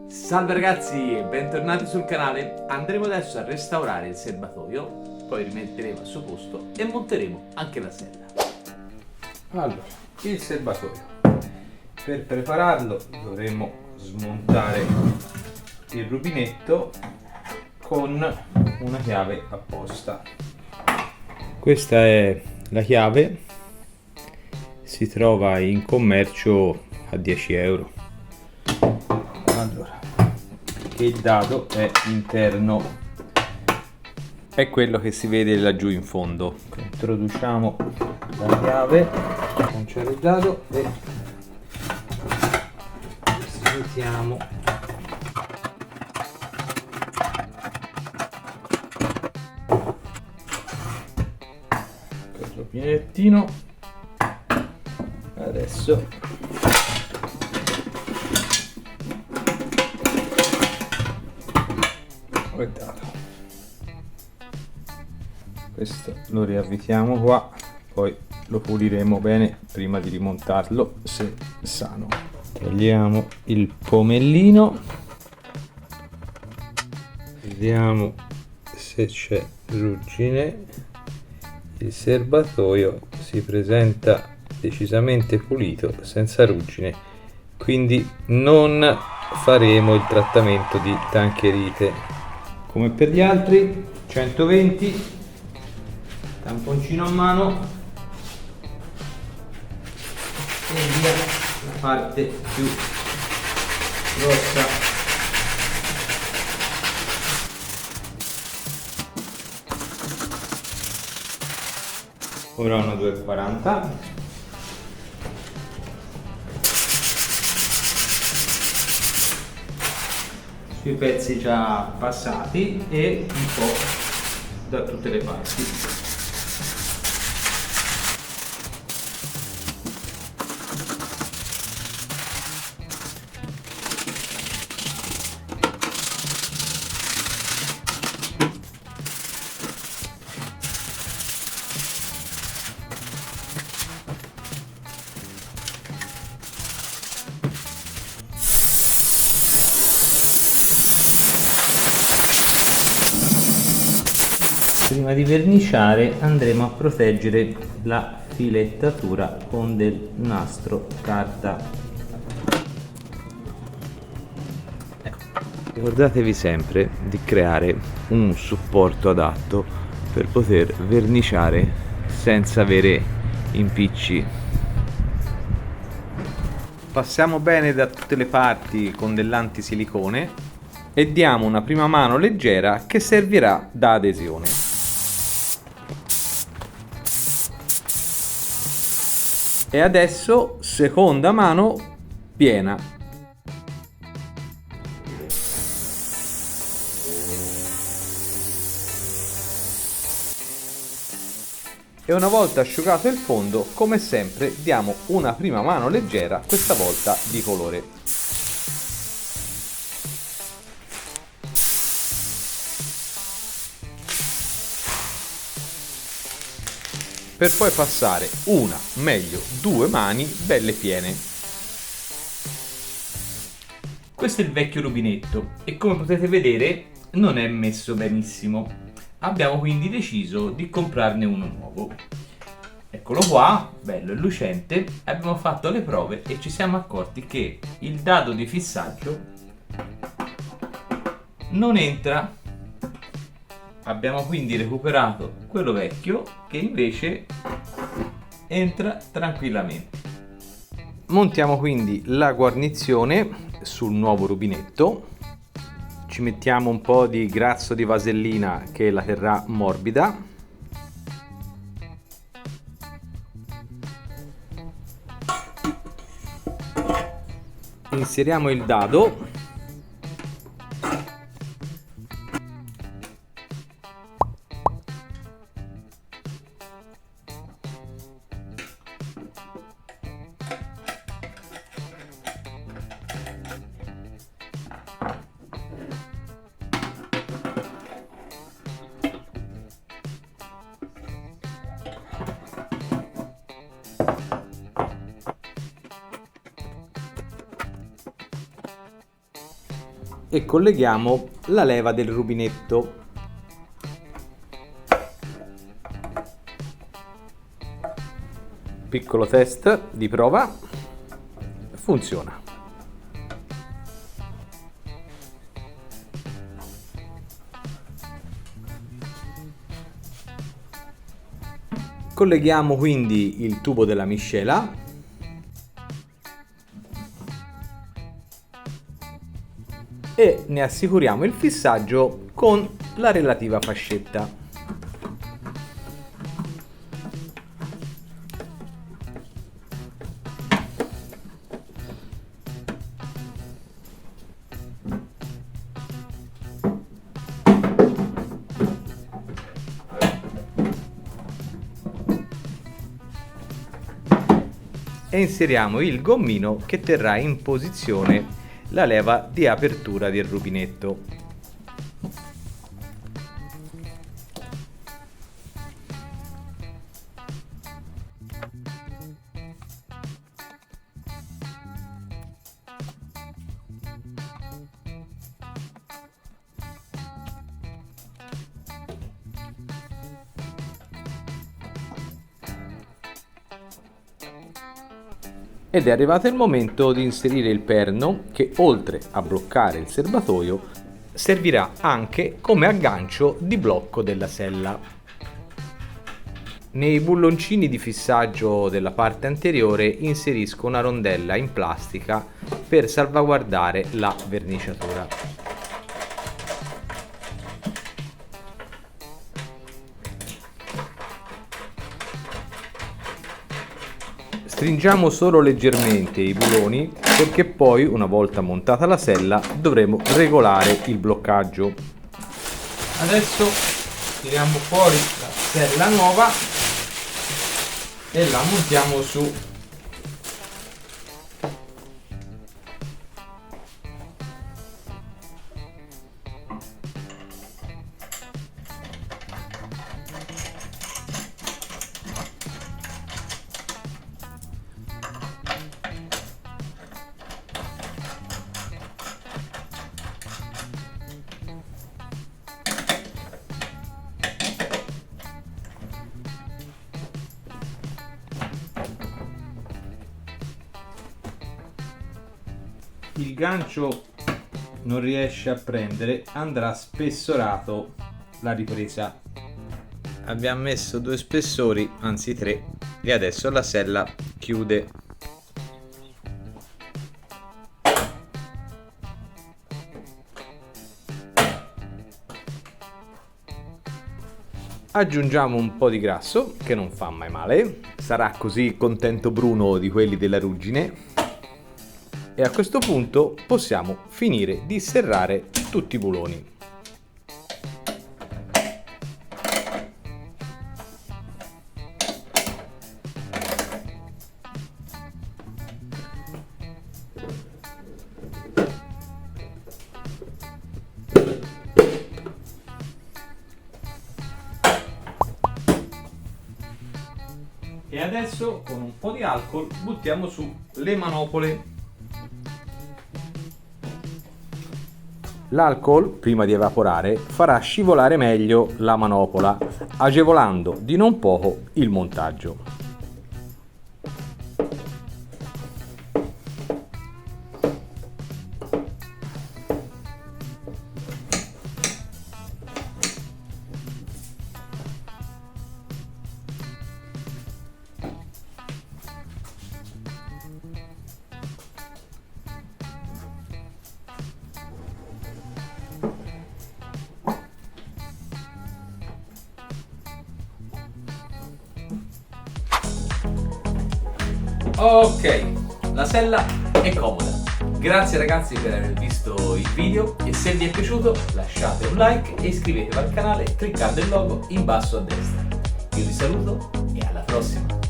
Salve ragazzi e bentornati sul canale. Andremo adesso a restaurare il serbatoio, poi rimetteremo al suo posto e monteremo anche la sella. Allora, il serbatoio. Per prepararlo dovremo smontare il rubinetto con una chiave apposta. Questa è la chiave, si trova in commercio a 10 euro. Allora, il dado è interno, è quello che si vede laggiù in fondo. Introduciamo la chiave, lanciare il dado e smontiamo. Il rubinettino. Adesso è dato. Questo lo riavvitiamo qua, poi lo puliremo bene prima di rimontarlo se sano. Togliamo il pomellino, vediamo se c'è ruggine. Il serbatoio si presenta decisamente pulito, senza ruggine, quindi non faremo il trattamento di tancherite come per gli altri. 120, tamponcino a mano e via la parte più grossa. Ora una 240. Sui pezzi già passati e un po' da tutte le parti. Prima di verniciare andremo a proteggere la filettatura con del nastro carta. Ecco. Ricordatevi sempre di creare un supporto adatto per poter verniciare senza avere impicci. Passiamo bene da tutte le parti con dell'antisilicone e diamo una prima mano leggera che servirà da adesione. E adesso seconda mano piena. E una volta asciugato il fondo, come sempre, diamo una prima mano leggera, questa volta di colore. Per poi passare una, meglio due mani belle piene. Questo è il vecchio rubinetto e come potete vedere non è messo benissimo. Abbiamo quindi deciso di comprarne uno nuovo. Eccolo qua, bello e lucente. Abbiamo fatto le prove e ci siamo accorti che il dado di fissaggio non entra. Abbiamo quindi recuperato quello vecchio che invece entra tranquillamente. Montiamo quindi la guarnizione sul nuovo rubinetto. Ci mettiamo un po' di grasso di vasellina che la terrà morbida. Inseriamo il dado. e colleghiamo la leva del rubinetto. Piccolo test di prova, funziona. Colleghiamo quindi il tubo della miscela e ne assicuriamo il fissaggio con la relativa fascetta. E inseriamo il gommino che terrà in posizione la leva di apertura del rubinetto. Ed è arrivato il momento di inserire il perno che, oltre a bloccare il serbatoio, servirà anche come aggancio di blocco della sella. Nei bulloncini di fissaggio della parte anteriore inserisco una rondella in plastica per salvaguardare la verniciatura. Stringiamo solo leggermente i buloni perché poi, una volta montata la sella, dovremo regolare il bloccaggio. Adesso tiriamo fuori la sella nuova e la montiamo su. Il gancio non riesce a prendere, andrà spessorato la ripresa. Abbiamo messo 2 spessori, anzi 3, e adesso la sella chiude. Aggiungiamo un po' di grasso, che non fa mai male, sarà così contento Bruno di quelli della ruggine. E a questo punto possiamo finire di serrare tutti i buloni. E adesso con un po' di alcol buttiamo su le manopole. L'alcol, prima di evaporare, farà scivolare meglio la manopola, agevolando di non poco il montaggio. Ok, la sella è comoda. Grazie ragazzi per aver visto il video e se vi è piaciuto lasciate un like e iscrivetevi al canale cliccando il logo in basso a destra. Io vi saluto e alla prossima!